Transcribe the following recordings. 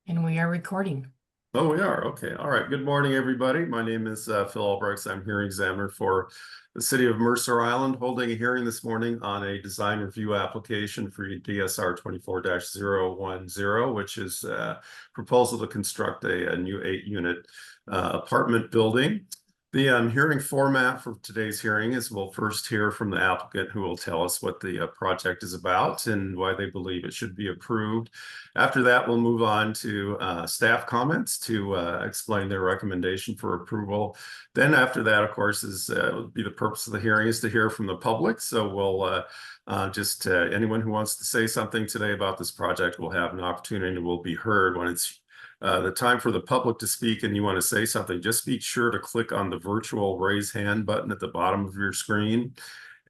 And we are recording. Oh, we are. Okay. All right. Good morning, everybody. My name is Phil Albrecht. I'm hearing examiner for the city of Mercer Island, holding a hearing this morning on a design review application for DSR 24-010, which is a proposal to construct a new 8-unit apartment building. The hearing format for today's hearing is we'll first hear from the applicant, who will tell us what the project is about and why they believe it should be approved. After that, we'll move on to staff comments to explain their recommendation for approval. Then after that, of course, will be the purpose of the hearing is to hear from the public. So we'll anyone who wants to say something today about this project will have an opportunity and will be heard. When it's the time for the public to speak and you want to say something, just be sure to click on the virtual raise hand button at the bottom of your screen.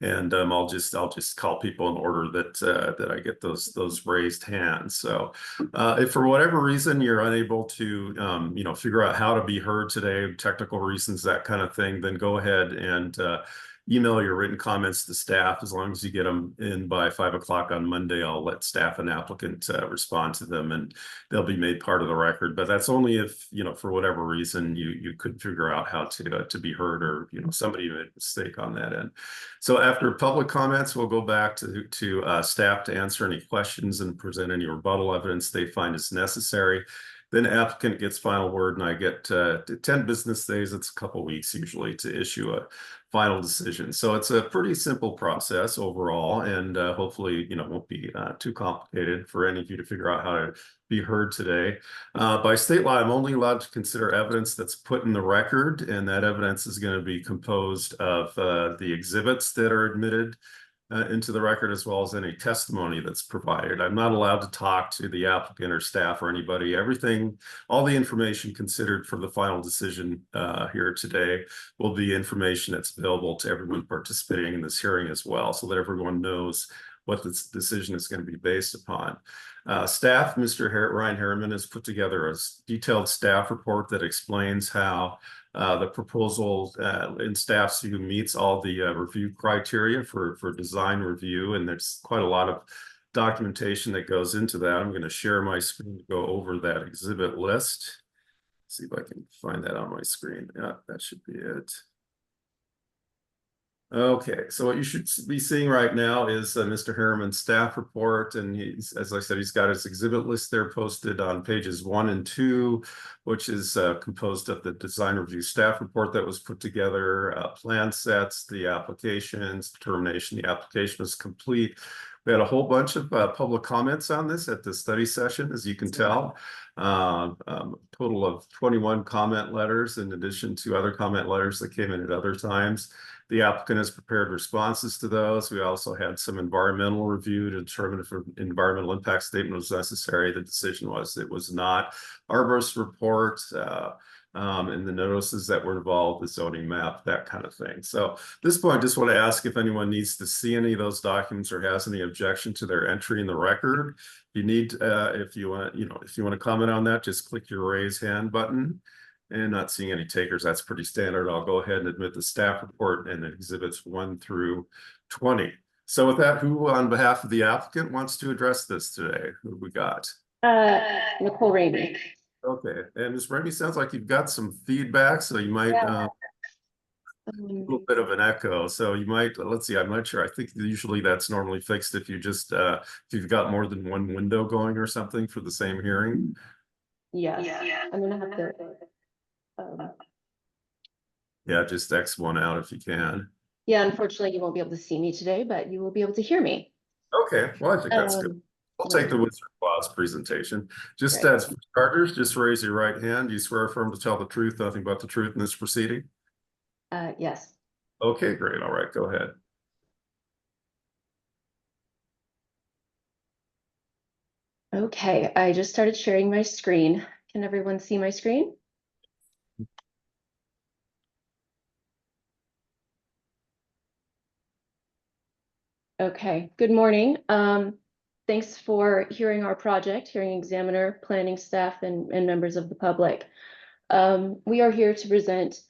And I'll just call people in order that I get those raised hands. So if for whatever reason you're unable to figure out how to be heard today, technical reasons, that kind of thing, then go ahead and email your written comments to staff. As long as you get them in by 5 o'clock on Monday, I'll let staff and applicant respond to them, and they'll be made part of the record. But that's only if, for whatever reason you couldn't figure out how to be heard, or somebody made a mistake on that end. So after public comments, we'll go back to staff to answer any questions and present any rebuttal evidence they find is necessary. Then applicant gets final word, and I get 10 business days. It's a couple weeks usually to issue a final decision. So it's a pretty simple process overall, and hopefully, won't be too complicated for any of you to figure out how to be heard today. By state law, I'm only allowed to consider evidence that's put in the record, and that evidence is going to be composed of the exhibits that are admitted into the record, as well as any testimony that's provided. I'm not allowed to talk to the applicant or staff or anybody. All the information considered for the final decision here today will be information that's available to everyone participating in this hearing as well, so that everyone knows what this decision is going to be based upon. Staff, Mr. Ryan Harriman, has put together a detailed staff report that explains how the proposal in staff's view meets all the review criteria for design review, and there's quite a lot of documentation that goes into that. I'm going to share my screen to go over that exhibit list. See if I can find that on my screen. Yeah, that should be it. Okay, so what you should be seeing right now is Mr. Harriman's staff report, and as I said, he's got his exhibit list there posted on pages 1 and 2, which is composed of the design review staff report that was put together, plan sets, the applications, determination the application was complete. We had a whole bunch of public comments on this at the study session, as you can tell. Total of 21 comment letters, in addition to other comment letters that came in at other times. The applicant has prepared responses to those. We also had some environmental review to determine if an environmental impact statement was necessary. The decision was it was not. Arborist report, and the notices that were involved, the zoning map, that kind of thing. So at this point, I just want to ask if anyone needs to see any of those documents or has any objection to their entry in the record. You need, if you want to comment on that, just click your raise hand button. And not seeing any takers, that's pretty standard. I'll go ahead and admit the staff report and exhibits 1 through 20. So with that, who on behalf of the applicant wants to address this today? Who we got? Nicole Ramey. Okay, and Ms. Ramey, sounds like you've got some feedback, so you might a little bit of an echo. So you might, let's see, I'm not sure. I think usually that's normally fixed if you just if you've got more than one window going or something for the same hearing. Yes. I'm gonna have to yeah, just X one out if you can. yeah, unfortunately you won't be able to see me today, but you will be able to hear me. Okay, well, I think that's good. We'll take the Wizard of Oz presentation. Just as for starters, just raise your right hand. Do you swear affirm to tell the truth, nothing but the truth in this proceeding? Yes. Okay, great. All right, go ahead. Okay, I just started sharing my screen. Can everyone see my screen? Okay, good morning. Thanks for hearing our project, hearing examiner, planning staff, and members of the public. We are here to present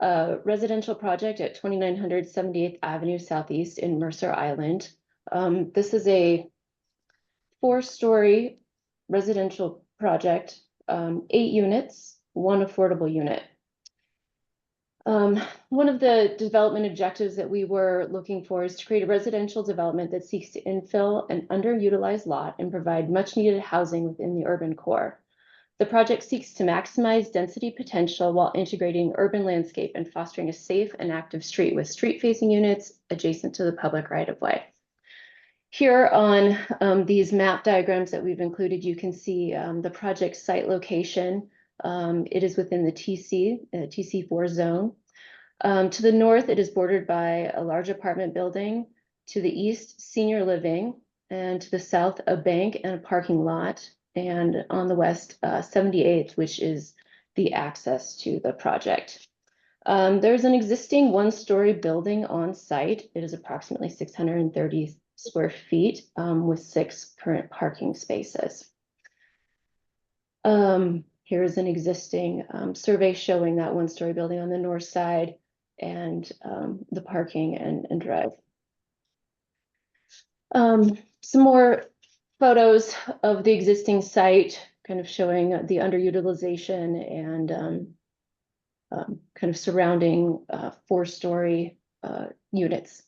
a residential project at 2900 78th Avenue Southeast in Mercer Island. This is a 4-story residential project, 8 units, 1 affordable unit. One of the development objectives that we were looking for is to create a residential development that seeks to infill an underutilized lot and provide much needed housing within the urban core. The project seeks to maximize density potential while integrating urban landscape and fostering a safe and active street with street-facing units adjacent to the public right-of-way. Here on these map diagrams that we've included, you can see the project site location. It is within the TC4 zone. To the north, it is bordered by a large apartment building. To the east, senior living, and to the south, a bank and a parking lot. And on the west, 78th, which is the access to the project. There's an existing 1-story building on site. It is approximately 630 square feet with 6 current parking spaces. Here is an existing survey showing that 1-story building on the north side and the parking and drive. Some more photos of the existing site, kind of showing the underutilization and kind of surrounding 4-story units.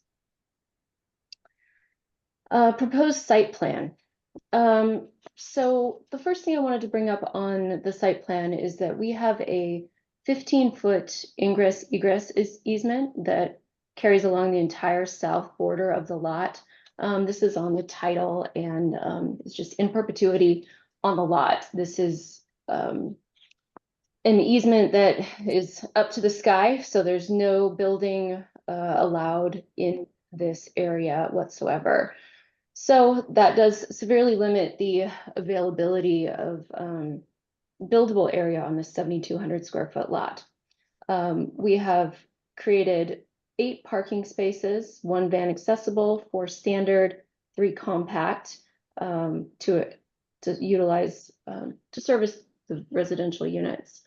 Proposed site plan. So the first thing I wanted to bring up on the site plan is that we have a 15-foot ingress-egress easement that carries along the entire south border of the lot. This is on the title and it's just in perpetuity on the lot. This is an easement that is up to the sky, so there's no building allowed in this area whatsoever. So that does severely limit the availability of buildable area on the 7,200 square foot lot. We have created 8 parking spaces, 1 van accessible, 4 standard, 3 compact to utilize to service the residential units.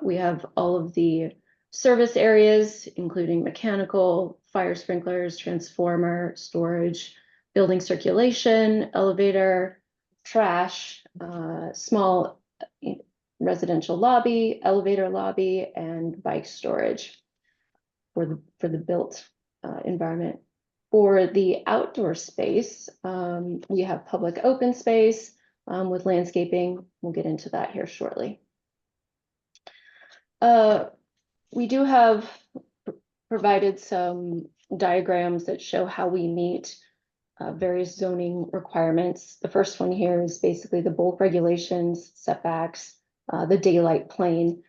We have all of the service areas, including mechanical, fire sprinklers, transformer, storage, building circulation, elevator, trash, small residential lobby, elevator lobby, and bike storage for the built environment. For the outdoor space, we have public open space with landscaping. We'll get into that here shortly. We do have provided some diagrams that show how we meet various zoning requirements. The first one here is basically the bulk regulations, setbacks, the daylight plane.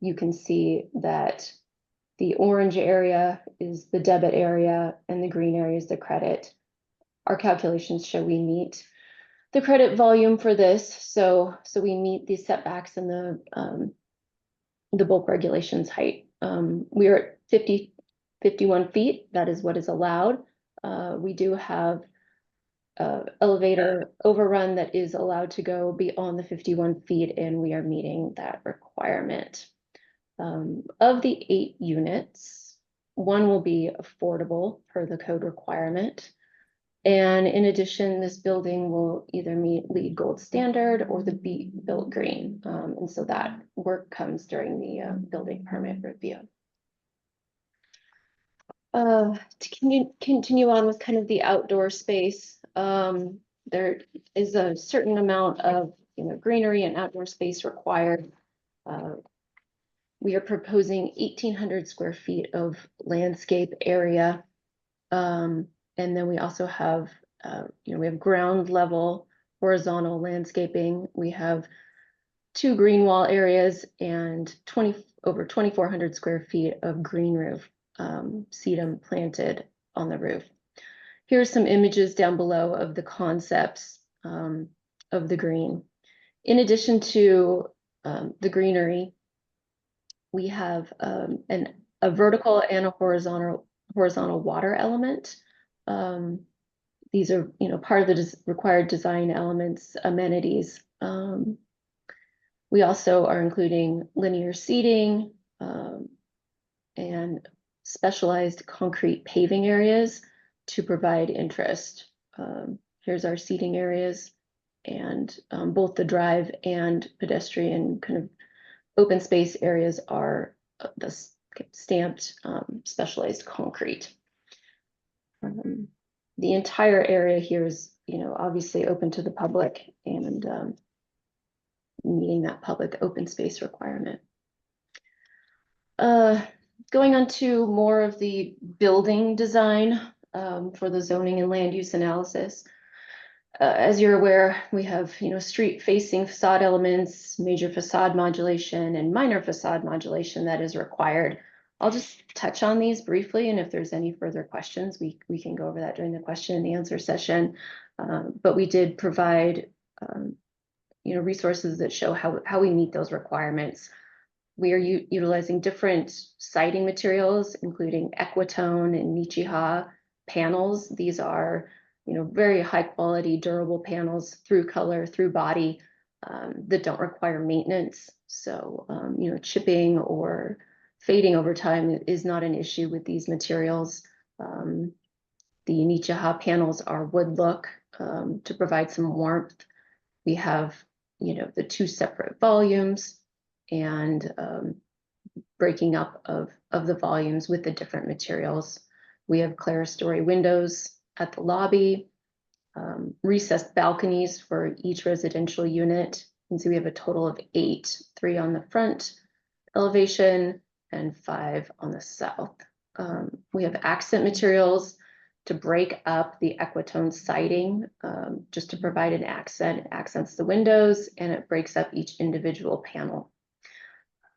You can see that the orange area is the debit area and the green area is the credit. Our calculations show we meet the credit volume for this, so we meet the setbacks and the bulk regulations height. We are at 51 feet. That is what is allowed. We do have elevator overrun that is allowed to go beyond the 51 feet, and we are meeting that requirement. Of the 8 units, 1 will be affordable per the code requirement. And in addition, this building will either meet LEED Gold Standard or the Built Green. And so that work comes during the building permit review. To continue on with kind of the outdoor space, there is a certain amount of greenery and outdoor space required. We are proposing 1,800 square feet of landscape area. And then we also have, we have ground level horizontal landscaping. We have 2 green wall areas and over 2,400 square feet of green roof, sedum planted on the roof. Here's some images down below of the concepts of the green. In addition to the greenery, we have a vertical and a horizontal water element. These are, part of the required design elements, amenities. We also are including linear seating and specialized concrete paving areas to provide interest. Here's our seating areas. and both the drive and pedestrian kind of open space areas are the stamped specialized concrete. The entire area here is, obviously open to the public and meeting that public open space requirement. Going on to more of the building design for the zoning and land use analysis. As you're aware, we have, street facing facade elements, major facade modulation, and minor facade modulation that is required. I'll just touch on these briefly, and if there's any further questions, we can go over that during the question and answer session. But we did provide, resources that show how we meet those requirements. We are utilizing different siding materials, including Equitone and Nichiha panels. These are, very high quality, durable panels through color, through body, that don't require maintenance. So, chipping or fading over time is not an issue with these materials. The Nichiha panels are wood look to provide some warmth. We have, the two separate volumes and breaking up of the volumes with the different materials. We have clerestory windows at the lobby, recessed balconies for each residential unit. You can see we have a total of 8, 3 on the front elevation and 5 on the south. We have accent materials to break up the Equitone siding, just to provide an accent. It accents the windows and it breaks up each individual panel.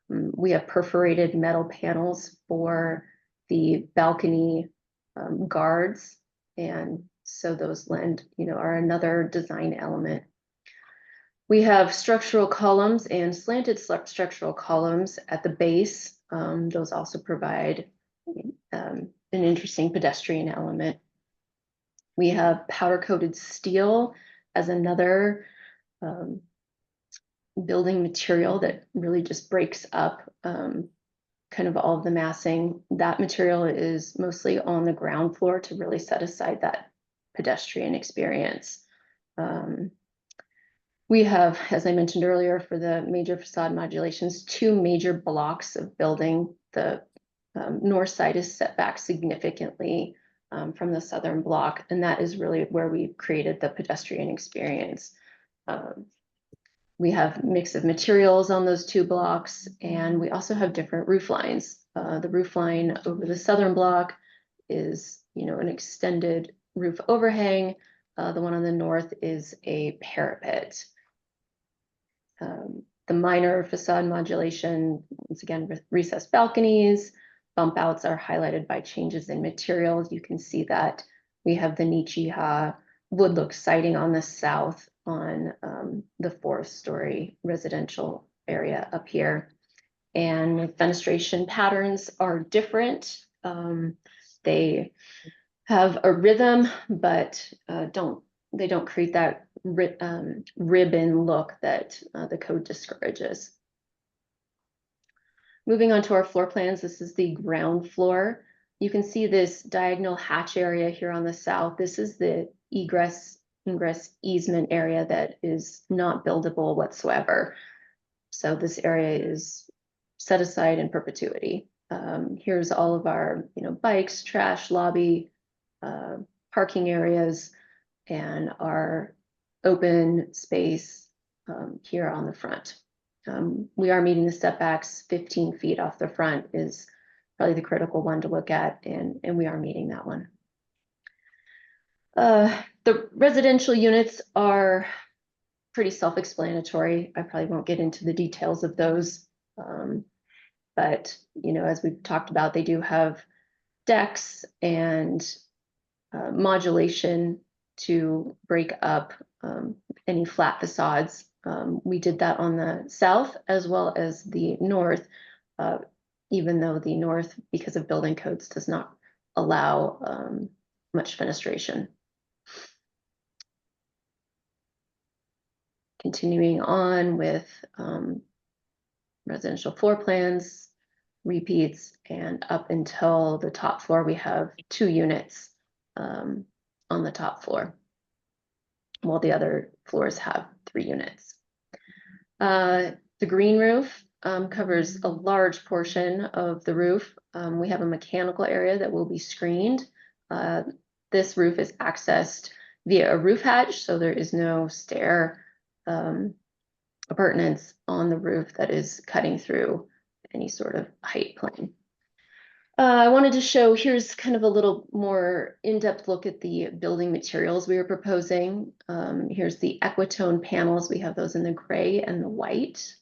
We have perforated metal panels for the balcony guards, and so those are another design element. We have structural columns and slanted structural columns at the base. Those also provide an interesting pedestrian element. We have powder-coated steel as another building material that really just breaks up kind of all of the massing. That material is mostly on the ground floor to really set aside that pedestrian experience. We have, as I mentioned earlier, for the major facade modulations, 2 major blocks of building. The north side is set back significantly from the southern block, and that is really where we created the pedestrian experience. We have a mix of materials on those 2 blocks, and we also have different roof lines. The roof line over the southern block is, an extended roof overhang. The one on the north is a parapet. The minor facade modulation, once again, recessed balconies. Bump outs are highlighted by changes in materials. You can see that we have the Nichiha wood look siding on the south on the 4th-story residential area up here. And the fenestration patterns are different. They have a rhythm, but they don't create that ribbon look that the code discourages. Moving on to our floor plans, this is the ground floor. You can see this diagonal hatch area here on the south. This is the ingress easement area that is not buildable whatsoever. So this area is set aside in perpetuity. Here's all of our, bikes, trash, lobby, parking areas, and our open space here on the front. We are meeting the setbacks. 15 feet off the front is probably the critical one to look at, and we are meeting that one. The residential units are pretty self-explanatory. I probably won't get into the details of those. But, as we've talked about, they do have decks and modulation to break up any flat facades. We did that on the south as well as the north, even though the north, because of building codes, does not allow much fenestration. Continuing on with residential floor plans, repeats, and up until the top floor, we have 2 units on the top floor. while the other floors have 3 units. The green roof covers a large portion of the roof. We have a mechanical area that will be screened. This roof is accessed via a roof hatch, so there is no stair appurtenance on the roof that is cutting through any sort of height plane. I wanted to show, here's kind of a little more in-depth look at the building materials we were proposing. Here's the Equitone panels. We have those in the gray and the white.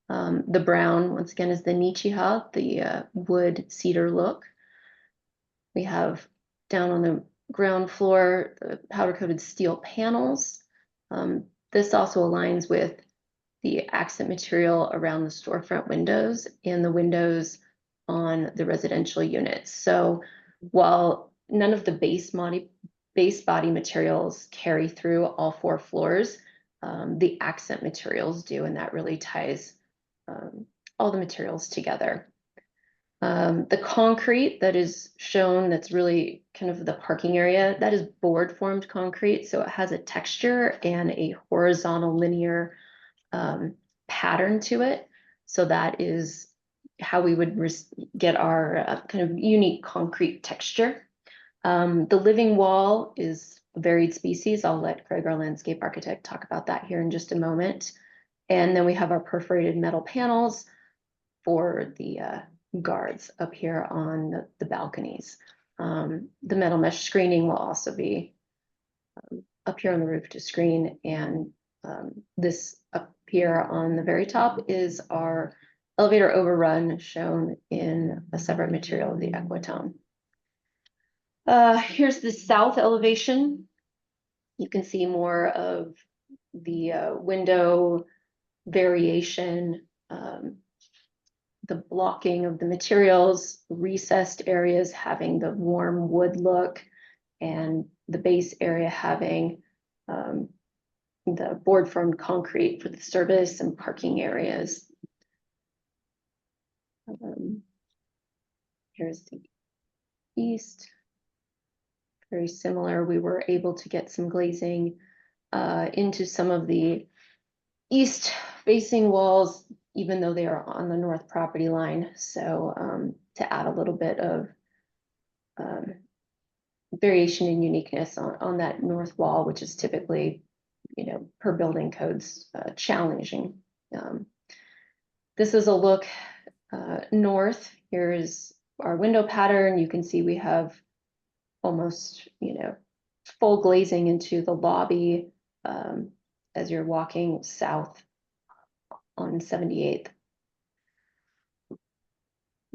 The brown, once again, is the Nichiha, the wood cedar look. We have down on the ground floor, the powder-coated steel panels. This also aligns with the accent material around the storefront windows and the windows on the residential units. So while none of the base body materials carry through all 4 floors, the accent materials do, and that really ties all the materials together. The concrete that is shown, that's really kind of the parking area, that is board formed concrete. So it has a texture and a horizontal linear pattern to it. So that is how we would get our kind of unique concrete texture. The living wall is a varied species. I'll let Craig, our landscape architect, talk about that here in just a moment. And then we have our perforated metal panels for the guards up here on the balconies. The metal mesh screening will also be up here on the roof to screen, and this up here on the very top is our elevator overrun shown in a separate material of the Equitone. Here's the south elevation. You can see more of the window variation, the blocking of the materials, recessed areas having the warm wood look, and the base area having the board formed concrete for the service and parking areas. Here's the east. Very similar. We were able to get some glazing into some of the east facing walls, even though they are on the north property line. So to add a little bit of variation and uniqueness on that north wall, which is typically, you know, per building codes, challenging. This is a look north. Here is our window pattern. You can see we have almost, you know, full glazing into the lobby as you're walking south on 78th.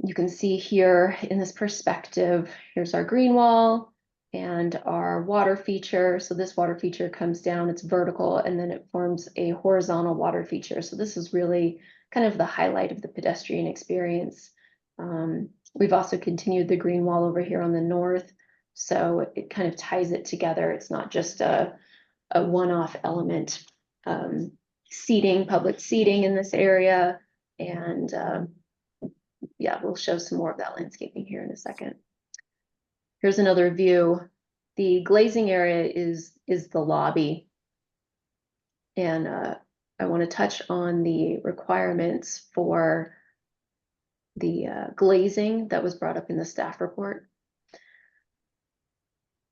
You can see here in this perspective, here's our green wall and our water feature. So this water feature comes down, it's vertical, and then it forms a horizontal water feature. So this is really kind of the highlight of the pedestrian experience. We've also continued the green wall over here on the north. So it kind of ties it together. It's not just a one-off element. Seating, public seating in this area. And yeah, we'll show some more of that landscaping here in a second. Here's another view. The glazing area is the lobby. And I want to touch on the requirements for the glazing that was brought up in the staff report.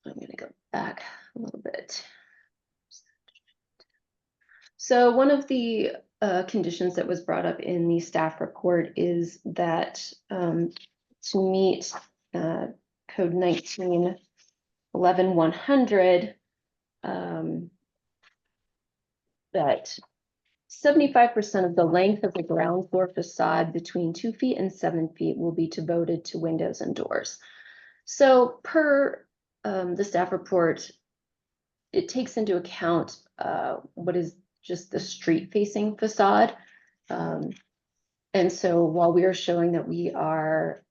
I'm going to go back a little bit. So one of the conditions that was brought up in the staff report is that to meet Code 19-11-100, that 75% of the length of the ground floor facade between 2 feet and 7 feet will be devoted to windows and doors. So per the staff report, it takes into account what is just the street facing facade. And so while we are showing that we are,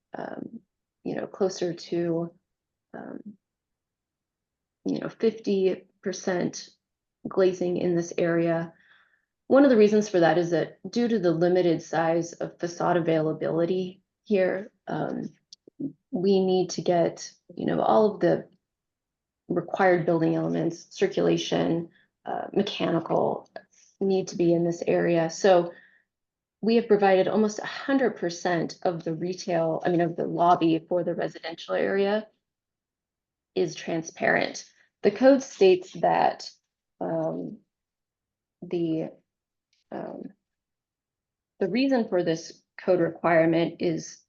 you know, closer to, you know, 50% glazing in this area, one of the reasons for that is that due to the limited size of facade availability here, we need to get, you know, all of the required building elements, circulation, mechanical need to be in this area. So we have provided almost 100% of the retail, I mean, of the lobby for the residential area is transparent. The code states that the reason for this code requirement is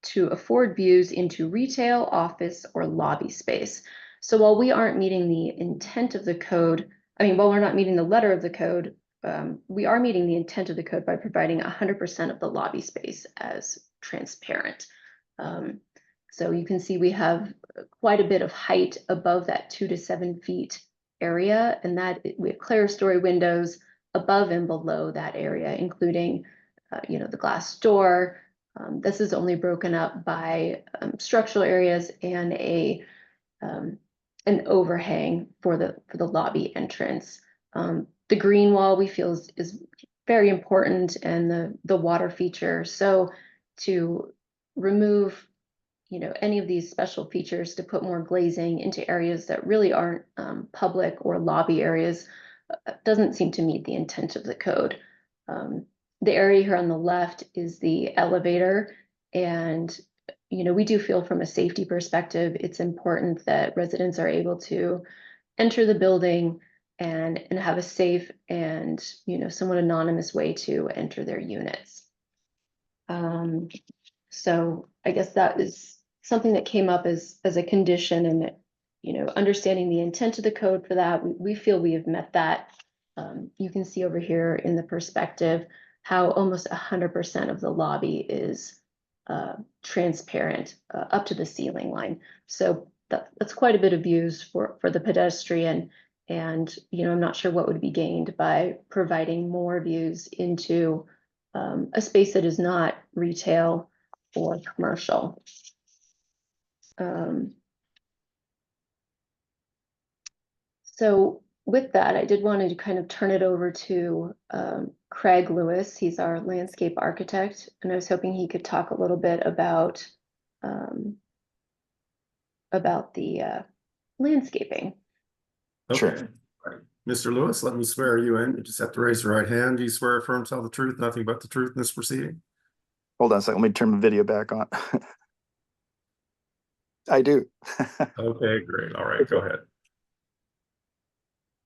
to afford views into retail, office, or lobby space. So while we aren't meeting the intent of the code, I mean, while we're not meeting the letter of the code, we are meeting the intent of the code by providing 100% of the lobby space as transparent. So you can see we have quite a bit of height above that 2 to 7 feet area, and that we have clerestory windows above and below that area, including the glass door. This is only broken up by structural areas and an overhang for the lobby entrance. The green wall we feel is very important, and the water feature. So to remove any of these special features, to put more glazing into areas that really aren't public or lobby areas, doesn't seem to meet the intent of the code. The area here on the left is the elevator, and we do feel from a safety perspective, it's important that residents are able to enter the building and have a safe and somewhat anonymous way to enter their units. So I guess that is something that came up as a condition, and understanding the intent of the code for that, we feel we have met that. You can see over here in the perspective how almost 100% of the lobby is transparent up to the ceiling line. So that's quite a bit of views for the pedestrian. And I'm not sure what would be gained by providing more views into a space that is not retail or commercial. So with that, I did want to kind of turn it over to Craig Lewis. He's our landscape architect, and I was hoping he could talk a little bit about the landscaping. Okay. Sure. Right. Mr. Lewis, let me swear you in. You just have to raise your right hand. Do you swear affirm to tell the truth, nothing but the truth in this proceeding? Hold on a second. Let me turn my video back on. I do. Okay, great. All right, go ahead.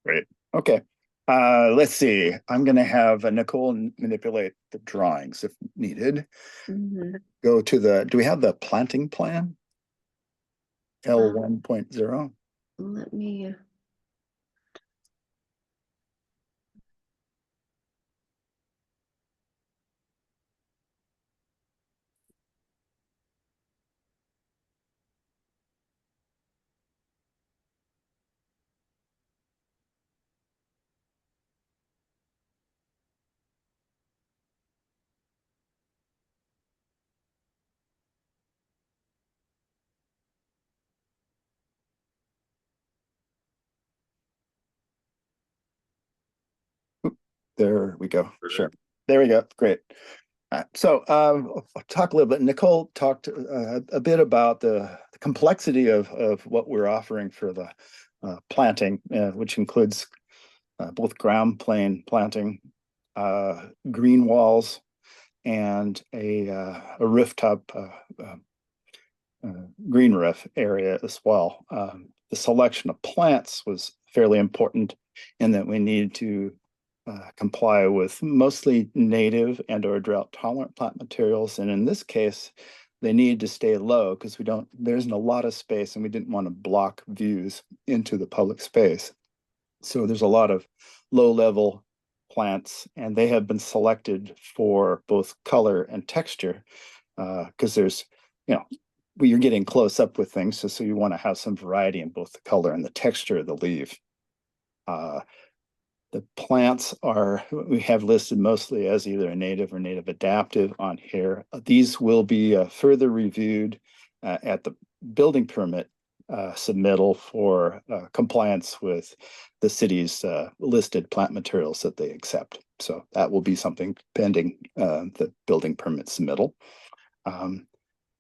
Great. Okay. Let's see. I'm going to have Nicole manipulate the drawings if needed. Mm-hmm. Go to do we have the planting plan? L1.0. Let me. There we go. Sure. There we go. Great. So I'll talk a little bit. Nicole talked a bit about the complexity of what we're offering for the planting, which includes both ground plane planting, green walls, and a rooftop green roof area as well. The selection of plants was fairly important in that we needed to comply with mostly native and or drought tolerant plant materials. And in this case, they need to stay low because there isn't a lot of space, and we didn't want to block views into the public space. So there's a lot of low level plants, and they have been selected for both color and texture because there's, you're getting close up with things. So you want to have some variety in both the color and the texture of the leaf. The plants we have listed mostly as either a native or native adaptive on here. These will be further reviewed at the building permit submittal for compliance with the city's listed plant materials that they accept. So that will be something pending the building permit submittal.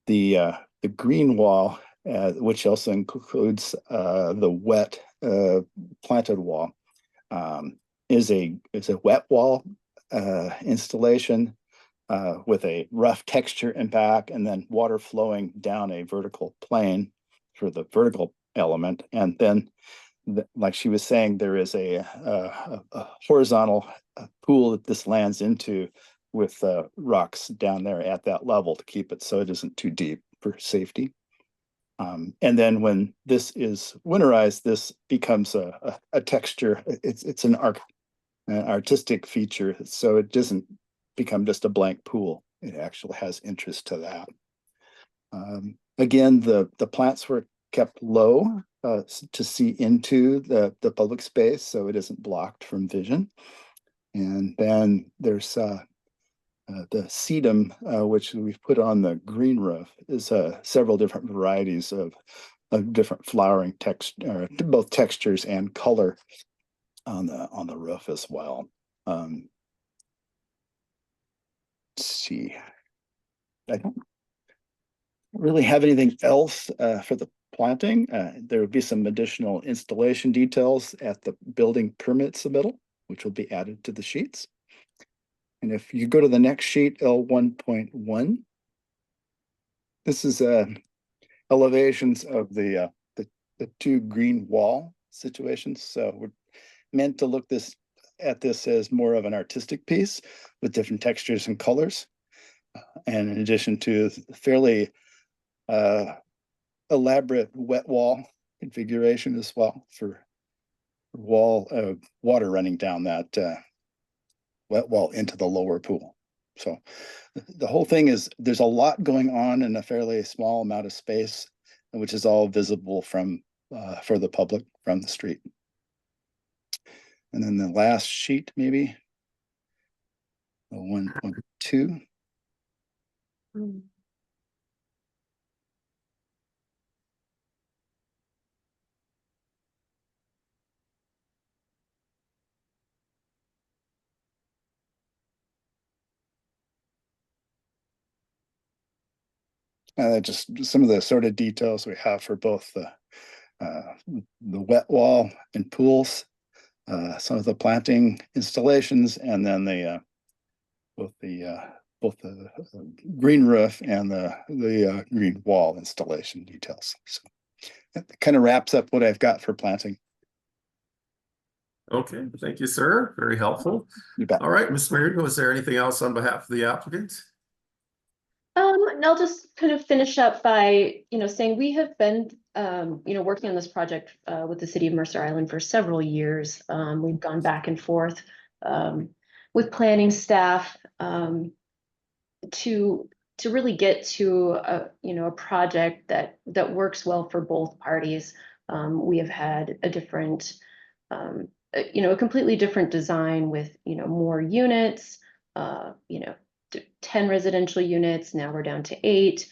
The green wall, which also includes the wet planted wall, is a wet wall installation with a rough texture in back, and then water flowing down a vertical plane for the vertical element. And then, like she was saying, there is a horizontal pool that this lands into with rocks down there at that level to keep it so it isn't too deep for safety. And then when this is winterized, this becomes a texture. It's an artistic feature, so it doesn't become just a blank pool. It actually has interest to that. Again, the plants were kept low to see into the public space, so it isn't blocked from vision. And then there's the sedum, which we've put on the green roof, is several different varieties of different flowering texture, both textures and color on the roof as well. Let's see. I don't really have anything else for the planting. There would be some additional installation details at the building permit submittal, which will be added to the sheets. And if you go to the next sheet, L1.1, this is elevations of the two green wall situations. So we're meant to look at this as more of an artistic piece with different textures and colors. And in addition to fairly elaborate wet wall configuration as well for water running down that wet wall into the lower pool. So the whole thing is, there's a lot going on in a fairly small amount of space, which is all visible from for the public from the street. And then the last sheet, maybe 1.2. Just some of the sort of details we have for both the wet wall and pools, some of the planting installations, and then both the green roof and the green wall installation details. So that kind of wraps up what I've got for planting. Okay, thank you, sir. Very helpful. You bet. All right, Ms. Marion, was there anything else on behalf of the applicant? And I'll just kind of finish up by, saying we have been, working on this project with the city of Mercer Island for several years. We've gone back and forth with planning staff to really get to a project that works well for both parties. We have had a different, a completely different design with more units, 10 residential units. Now we're down to 8.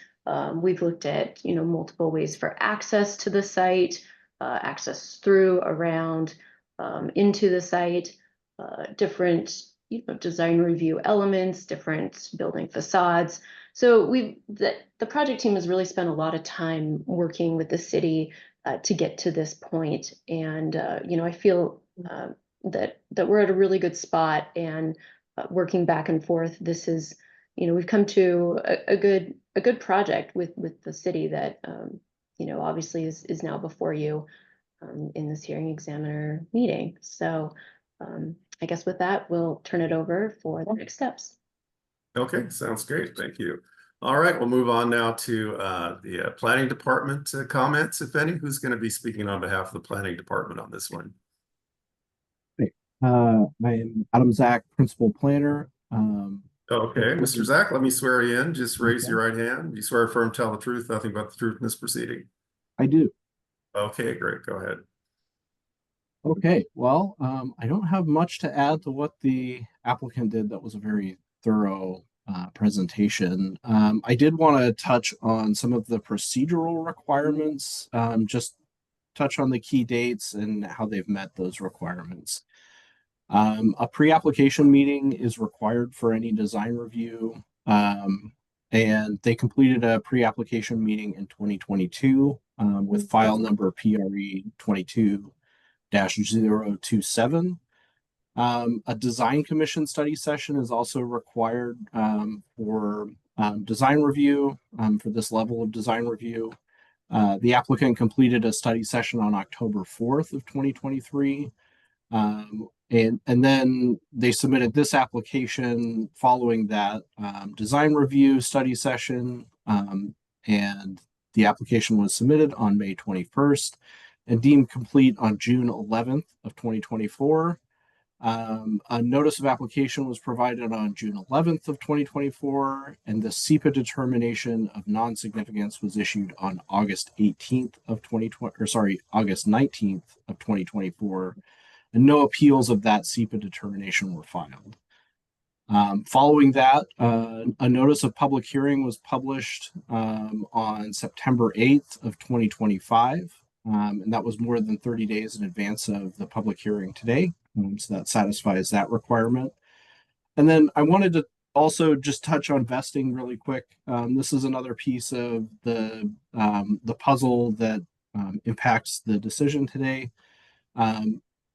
We've looked at multiple ways for access to the site, access through, around, into the site, different design review elements, different building facades. So the project team has really spent a lot of time working with the city to get to this point. And I feel that we're at a really good spot, and working back and forth, this is, we've come to a good project with the city that obviously is now before you in this hearing examiner meeting. So I guess with that, we'll turn it over for the next steps. Okay, sounds great. Thank you. All right, we'll move on now to the planning department comments, if any. Who's going to be speaking on behalf of the planning department on this one? I am Adam Zach, principal planner. Okay, Mr. Zach, let me swear you in. Just raise your right hand. You swear affirm, tell the truth, nothing but the truth in this proceeding. I do. Okay, great. Go ahead. Okay, well, I don't have much to add to what the applicant did. That was a very thorough presentation. I did want to touch on some of the procedural requirements, just touch on the key dates and how they've met those requirements. A pre-application meeting is required for any design review, and they completed a pre-application meeting in 2022 with file number PRE 22-027. A design commission study session is also required for design review for this level of design review. The applicant completed a study session on October 4th of 2023. And then they submitted this application following that design review study session. And the application was submitted on May 21st and deemed complete on June 11th of 2024. A notice of application was provided on June 11th of 2024, and the SEPA determination of non-significance was issued on August 18th of 2020, or sorry, August 19th of 2024, and no appeals of that SEPA determination were filed. Following that, a notice of public hearing was published on September 8th of 2025, and that was more than 30 days in advance of the public hearing today. So that satisfies that requirement. And then I wanted to also just touch on vesting really quick. This is another piece of the puzzle that impacts the decision today.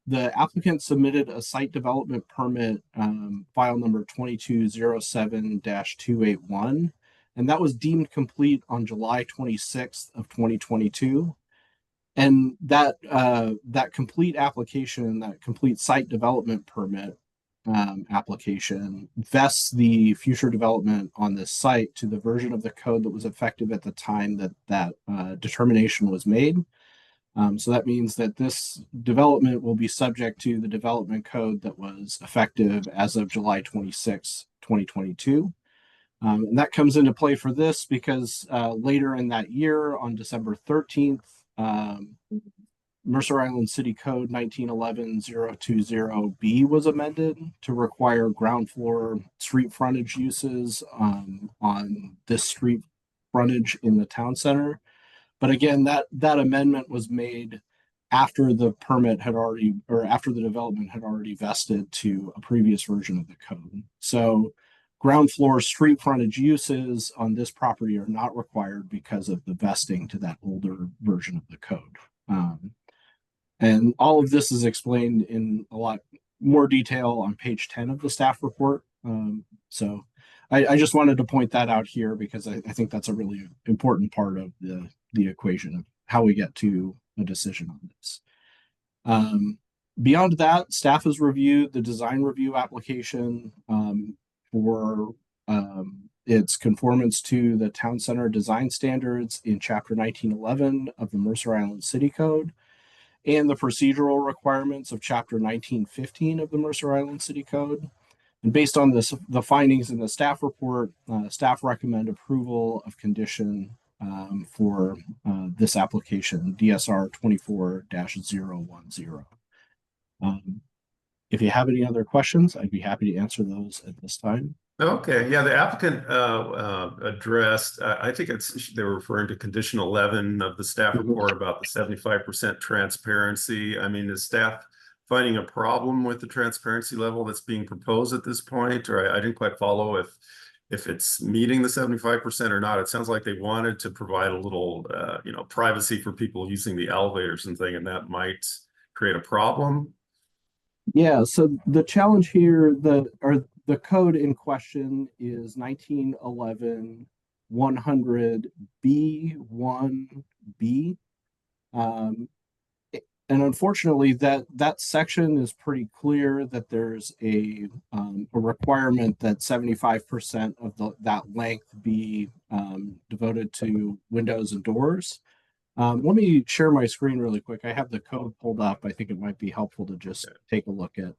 The applicant submitted a site development permit, file number 2207-281, and that was deemed complete on July 26th of 2022. And that complete application, that complete site development permit application vests the future development on this site to the version of the code that was effective at the time that determination was made. So that means that this development will be subject to the development code that was effective as of July 26, 2022. And that comes into play for this because later in that year, on December 13th, Mercer Island City Code 1911-020B was amended to require ground floor street frontage uses on this street frontage in the town center. But again, that amendment was made after the permit had already, or after the development had already vested to a previous version of the code. So ground floor street frontage uses on this property are not required because of the vesting to that older version of the code. And all of this is explained in a lot more detail on page 10 of the staff report. So I just wanted to point that out here because I think that's a really important part of the equation of how we get to a decision on this. Beyond that, staff has reviewed the design review application for its conformance to the town center design standards in chapter 1911 of the Mercer Island City Code and the procedural requirements of chapter 1915 of the Mercer Island City Code. And based on the findings in the staff report, staff recommend approval of condition for this application, DSR 24-010. If you have any other questions, I'd be happy to answer those at this time. Okay, yeah, the applicant addressed, I think they were referring to condition 11 of the staff report about the 75% transparency. I mean, is staff finding a problem with the transparency level that's being proposed at this point? Or I didn't quite follow if it's meeting the 75% or not. It sounds like they wanted to provide a little, privacy for people using the elevators and thing, and that might create a problem. Yeah, so the challenge here, the code in question is 1911-100B1B. And unfortunately, that section is pretty clear that there's a requirement that 75% of that length be devoted to windows and doors. Let me share my screen really quick. I have the code pulled up. I think it might be helpful to just take a look at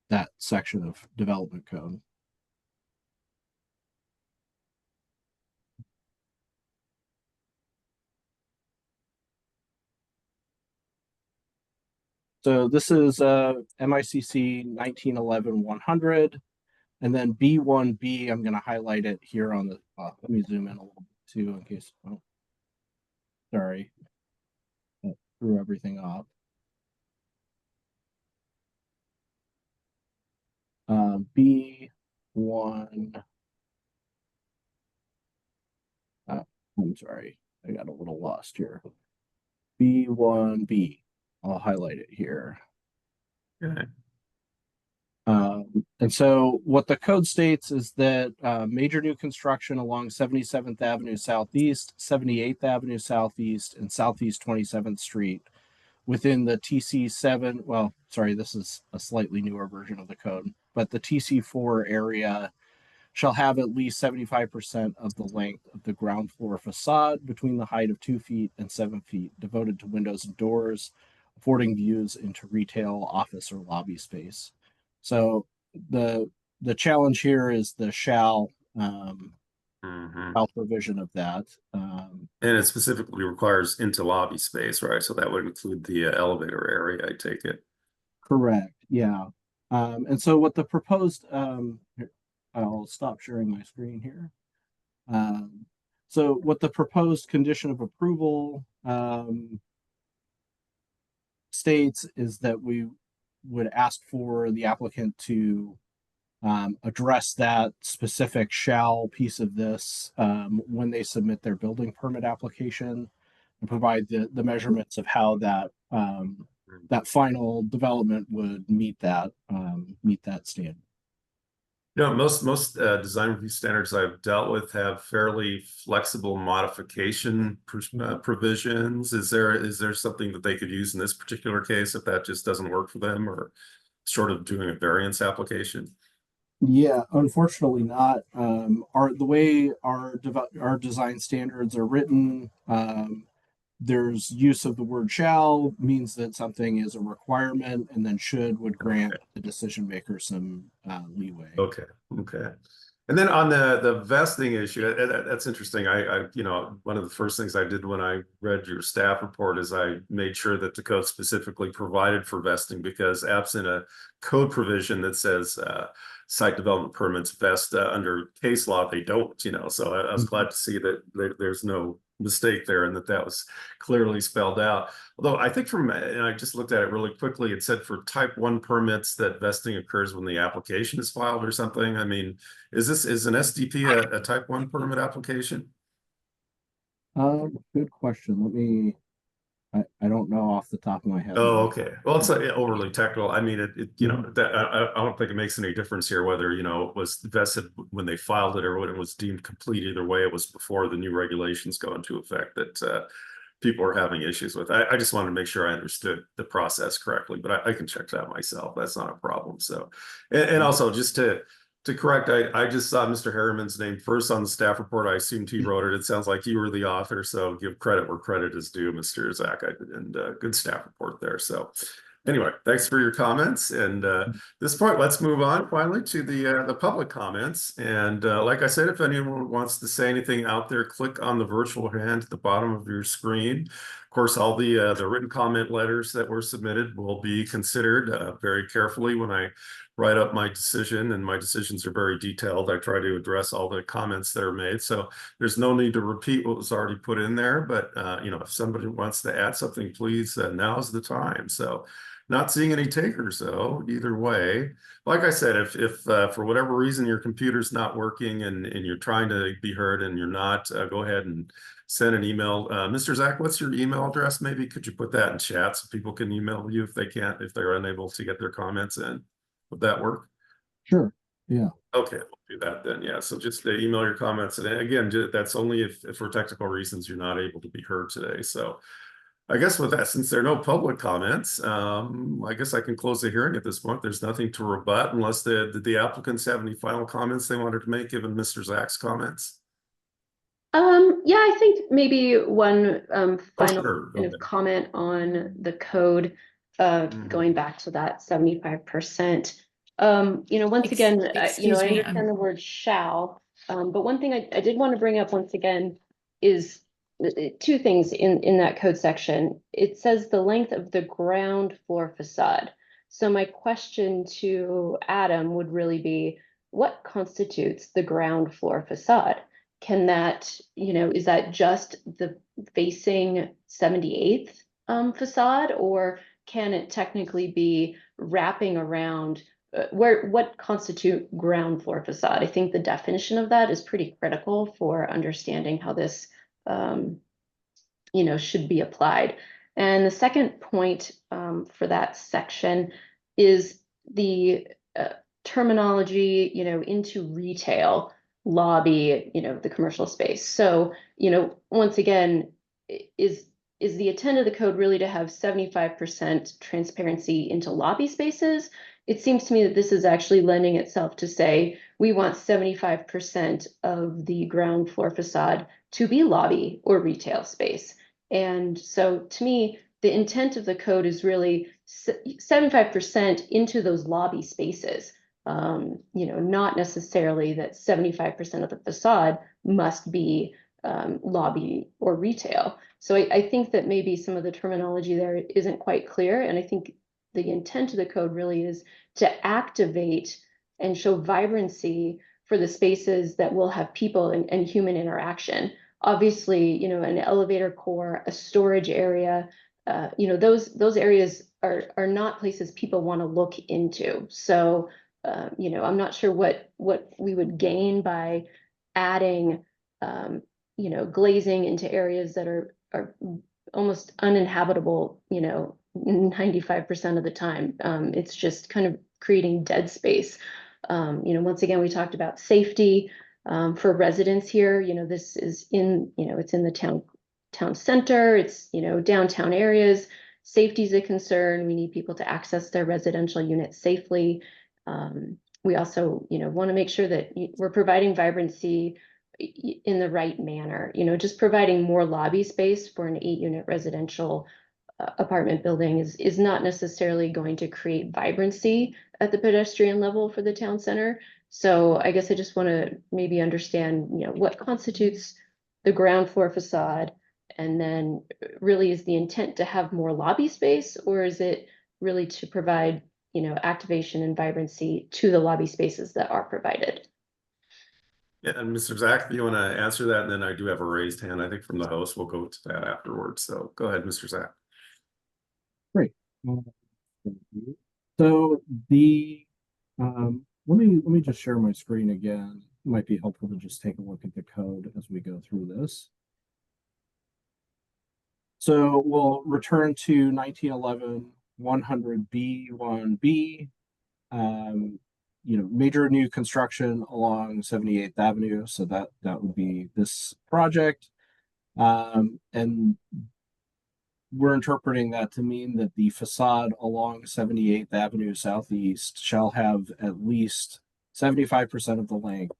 that section of development code. So this is MICC 1911-100, and then B1B, I'm going to highlight it here on the, let me zoom in a little bit too in case, oh, sorry, I threw everything off. B1, I'm sorry, I got a little lost here. B1B, I'll highlight it here. Okay. And so what the code states is that major new construction along 77th Avenue Southeast, 78th Avenue Southeast, and Southeast 27th Street within the TC7, well, sorry, this is a slightly newer version of the code, but the TC4 area shall have at least 75% of the length of the ground floor facade between the height of 2 feet and 7 feet, devoted to windows and doors, affording views into retail, office, or lobby space. So the challenge here is the shall provision of that. And it specifically requires into lobby space, right? So that would include the elevator area, I take it. Correct. Yeah. And so what the proposed, I'll stop sharing my screen here. So what the proposed condition of approval states is that we would ask for the applicant to address that specific shall piece of this when they submit their building permit application, and provide the measurements of how that that final development would meet that standard. You know, most design review standards I've dealt with have fairly flexible modification provisions. Is there something that they could use in this particular case if that just doesn't work for them, or sort of doing a variance application? Yeah, unfortunately not. The way our design standards are written, there's use of the word shall means that something is a requirement, and then should would grant the decision maker some leeway. Okay. And then on the vesting issue, that's interesting. I you know, one of the first things I did when I read your staff report is I made sure that the code specifically provided for vesting, because absent a code provision that says site development permits vest under case law, they don't, you know. So I was glad to see that there's no mistake there, and that was clearly spelled out. Although I think and I just looked at it really quickly, it said for type 1 permits that vesting occurs when the application is filed or something. I mean, is an SDP a type 1 permit application? Good question. Let me, I don't know off the top of my head. Oh, okay. Well, it's overly technical. I mean, you know, that I don't think it makes any difference here whether, you know, it was vested when they filed it or when it was deemed complete. Either way, it was before the new regulations go into effect that people are having issues with. I just wanted to make sure I understood the process correctly, but I can check that myself. That's not a problem. So, and also just to correct, I just saw Mr. Harriman's name first on the staff report. I assumed he wrote it. It sounds like you were the author, so give credit where credit is due, Mr. Zach, and good staff report there. So anyway, thanks for your comments. And this point, let's move on finally to the public comments. And like I said, if anyone wants to say anything out there, click on the virtual hand at the bottom of your screen. Of course, all the written comment letters that were submitted will be considered very carefully when I write up my decision, and my decisions are very detailed. I try to address all the comments that are made, so there's no need to repeat what was already put in there. But you know, if somebody wants to add something, please, now's the time. So not seeing any takers though, either way. Like I said, if for whatever reason your computer's not working and you're trying to be heard and you're not, go ahead and send an email. Mr. Zach, what's your email address? Maybe could you put that in chat so people can email you if they're unable to get their comments in? Would that work? Sure. Yeah. Okay, we'll do that then. Yeah. So just email your comments. And again, that's only if for technical reasons you're not able to be heard today. So I guess with that, since there are no public comments, I guess I can close the hearing at this point. There's nothing to rebut unless the applicants have any final comments they wanted to make, given Mr. Zach's comments. Yeah, I think maybe one final sure. kind of comment on the code, going back to that 75%. You know, once again, you know, I understand the word shall, but one thing I did want to bring up once again is two things in that code section. It says the length of the ground floor facade. So my question to Adam would really be, what constitutes the ground floor facade? Can that, you know, is that just the facing 78th facade, or can it technically be wrapping around what constitute ground floor facade? I think the definition of that is pretty critical for understanding how this, you know, should be applied. And the second point for that section is the terminology, into retail, lobby, the commercial space. So, once again, is the intent of the code really to have 75% transparency into lobby spaces? It seems to me that this is actually lending itself to say, we want 75% of the ground floor facade to be lobby or retail space. And so to me, the intent of the code is really 75% into those lobby spaces. Not necessarily that 75% of the facade must be lobby or retail. So I think that maybe some of the terminology there isn't quite clear. And I think the intent of the code really is to activate and show vibrancy for the spaces that will have people and human interaction. Obviously, an elevator core, a storage area, those areas are not places people want to look into. So, I'm not sure what we would gain by adding, glazing into areas that are almost uninhabitable, 95% of the time. It's just kind of creating dead space. Once again, we talked about safety for residents here. This is it's in the town center. It's, downtown areas. Safety is a concern. We need people to access their residential units safely. We also, want to make sure that we're providing vibrancy in the right manner. Just providing more lobby space for an 8-unit residential apartment building is not necessarily going to create vibrancy at the pedestrian level for the town center. So I guess I just want to maybe understand, what constitutes the ground floor facade, and then really is the intent to have more lobby space, or is it really to provide, activation and vibrancy to the lobby spaces that are provided? Yeah, and Mr. Zach, do you want to answer that? And then I do have a raised hand, I think, from the host. We'll go to that afterwards. So go ahead, Mr. Zach. Great. Thank you. So let me just share my screen again. It might be helpful to just take a look at the code as we go through this. So we'll return to 1911 100B 1B. Major new construction along 78th Avenue. So that would be this project. And we're interpreting that to mean that the facade along 78th Avenue Southeast shall have at least 75% of the length,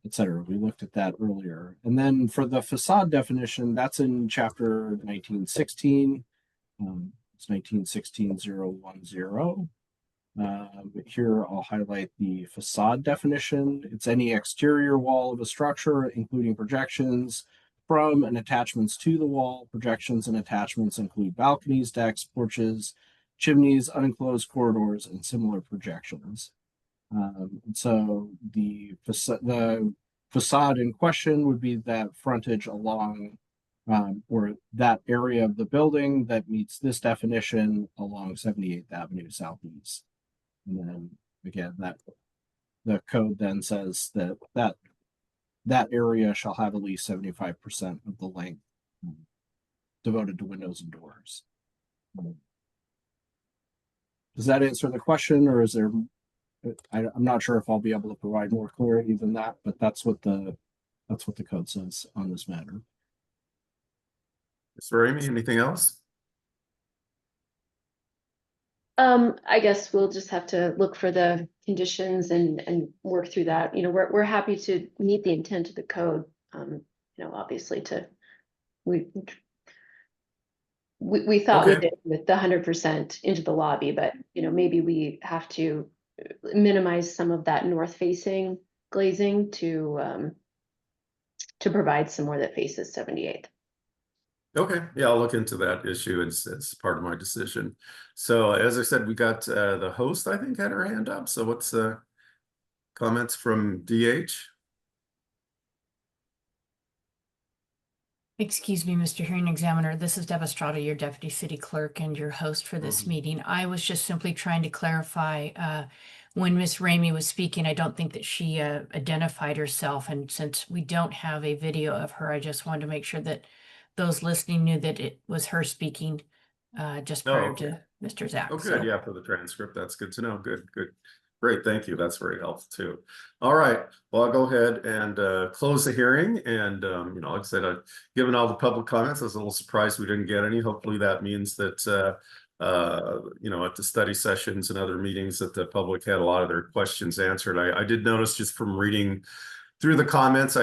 etc. We looked at that earlier. And then for the facade definition, that's in chapter 1916. It's 1916-010. Here I'll highlight the facade definition. It's any exterior wall of a structure, including projections from and attachments to the wall. Projections and attachments include balconies, decks, porches, chimneys, unenclosed corridors, and similar projections. So the facade in question would be that frontage along or that area of the building that meets this definition along 78th Avenue Southeast. And then again, that the code then says that area shall have at least 75% of the length devoted to windows and doors. Does that answer the question, or is there? I'm not sure if I'll be able to provide more clarity than that, but that's what the code says on this matter. Mr. Ramey, anything else? I guess we'll just have to look for the conditions and work through that. We're happy to meet the intent of the code. Obviously we thought we did with the 100% into the lobby, but maybe we have to minimize some of that north facing glazing to provide some more that faces 78th. Okay, yeah, I'll look into that issue as part of my decision. So as I said, we got the host, I think, had her hand up. So what's comments from DH? Excuse me, Mr. Hearing Examiner. This is Deb Estrada, your Deputy City Clerk and your host for this meeting. I was just simply trying to clarify when Ms. Ramey was speaking, I don't think that she identified herself. And since we don't have a video of her, I just wanted to make sure that those listening knew that it was her speaking just prior to Mr. Zach. Oh, good. Yeah, for the transcript. That's good to know. Good. Great, thank you. That's very helpful too. All right, well, I'll go ahead and close the hearing. And like I said, given all the public comments, I was a little surprised we didn't get any. Hopefully that means that at the study sessions and other meetings that the public had a lot of their questions answered. I did notice just from reading through the comments,